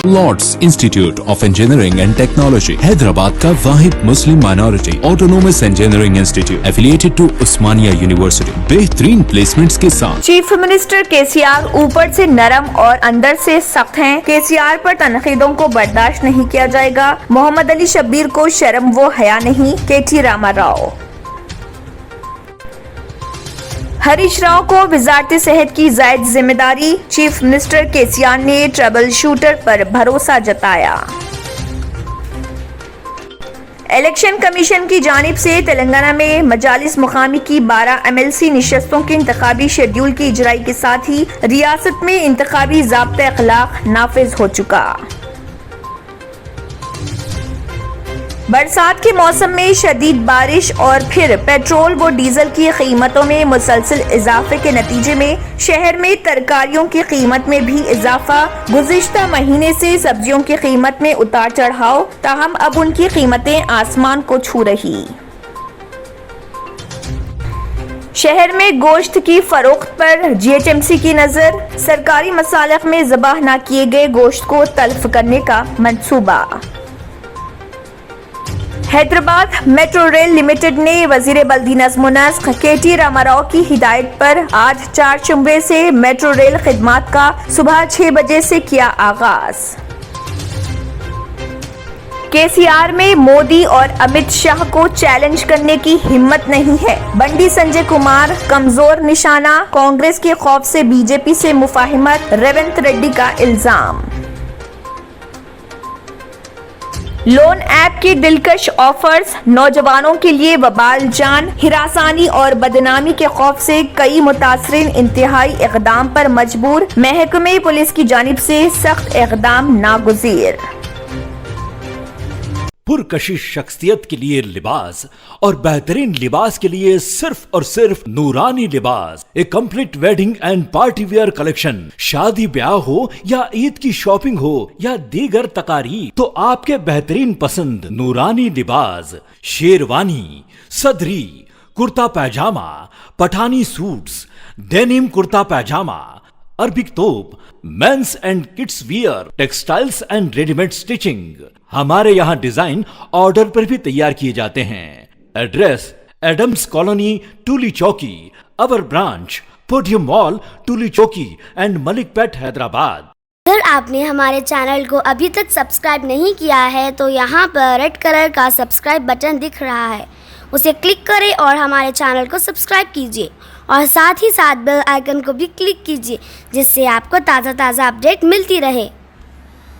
Lord's institute of engineering and technology Hyderabad का वाहिद Muslim minority autonomous engineering institute affiliated to Osmania university बेहतरीन placements के साथ। चीफ मिनिस्टर केसीआर ऊपर से नरम और अंदर से सख्त हैं। केसीआर पर तनकीदों को बर्दाश्त नहीं किया जाएगा। मोहम्मद अली शब्बीर को शर्म वो हया नहीं। केटी रामा राव। हरीश राव को वजारत सेहत की जायद जिम्मेदारी। चीफ मिनिस्टर केसीआर ने ट्रबल शूटर पर भरोसा जताया। इलेक्शन कमीशन की जानिब से तेलंगाना में मजालिस मुकामी की 12 MLC निशस्तों के इंतखाबी शेड्यूल की इजराई के साथ ही रियासत में इंतखाबी ज़ाब्ता अखलाक नाफिज हो चुका। बरसात के मौसम में शदीद बारिश और फिर पेट्रोल व डीजल की कीमतों में मुसलसल इजाफे के नतीजे में शहर में तरकारियों की कीमत में भी इजाफा। गुज़िश्ता महीने से सब्जियों की कीमत में उतार चढ़ाव, ताहम अब उनकी कीमतें आसमान को छू रही। शहर में गोश्त की फरोख्त पर GHMC की नजर। सरकारी मसालख में ज़बाह न किए गए गोश्त को तल्फ करने का मंसूबा। हैदराबाद मेट्रो रेल लिमिटेड ने वजीर बल्दी नज़्म व नस्क केटी रामा राव की हिदायत पर आज 4 शुबे से मेट्रो रेल खिदमात का सुबह 6 बजे से किया आगाज। केसीआर में मोदी और अमित शाह को चैलेंज करने की हिम्मत नहीं है। बंडी संजय कुमार कमजोर निशाना। कांग्रेस के खौफ से बीजेपी से मुफाहिमत। रेवंत रेड्डी का इल्जाम। लोन ऐप की दिलकश ऑफर्स नौजवानों के लिए वबाल जान। हिरासानी और बदनामी के खौफ से कई मुतासरीन इंतहाई इक़दाम पर मजबूर। महकमे पुलिस की जानिब से सख्त इक़दाम नागुज़ीर। पुरकशिश शख्सियत के लिए लिबास और बेहतरीन लिबास के लिए सिर्फ और सिर्फ Noorani Libas, a complete wedding and party wear collection. शादी ब्याह हो या ईद की शॉपिंग हो या दीगर तकारीब, तो आपके बेहतरीन पसंद नूरानी लिबास, शेरवानी, सदरी, kurta pyjama, Pathani suits, denim kurta pyjama, Arabic तोप, men's and kids wear, textiles and readymade stitching. हमारे यहाँ डिजाइन ऑर्डर पर भी तैयार किए जाते हैं। एड्रेस एडम्स कॉलोनी, टूली चौकी। अवर ब्रांच पोडियम मॉल, टूली चौकी एंड मलिकपेट, हैदराबाद। अगर आपने हमारे चैनल को अभी तक सब्सक्राइब नहीं किया है तो यहाँ पर रेड कलर का सब्सक्राइब बटन दिख रहा है, उसे क्लिक करें और हमारे चैनल को सब्सक्राइब कीजिए और साथ ही साथ बेल आइकन को भी क्लिक कीजिए, जिससे आपको ताज़ा अपडेट मिलती रहे।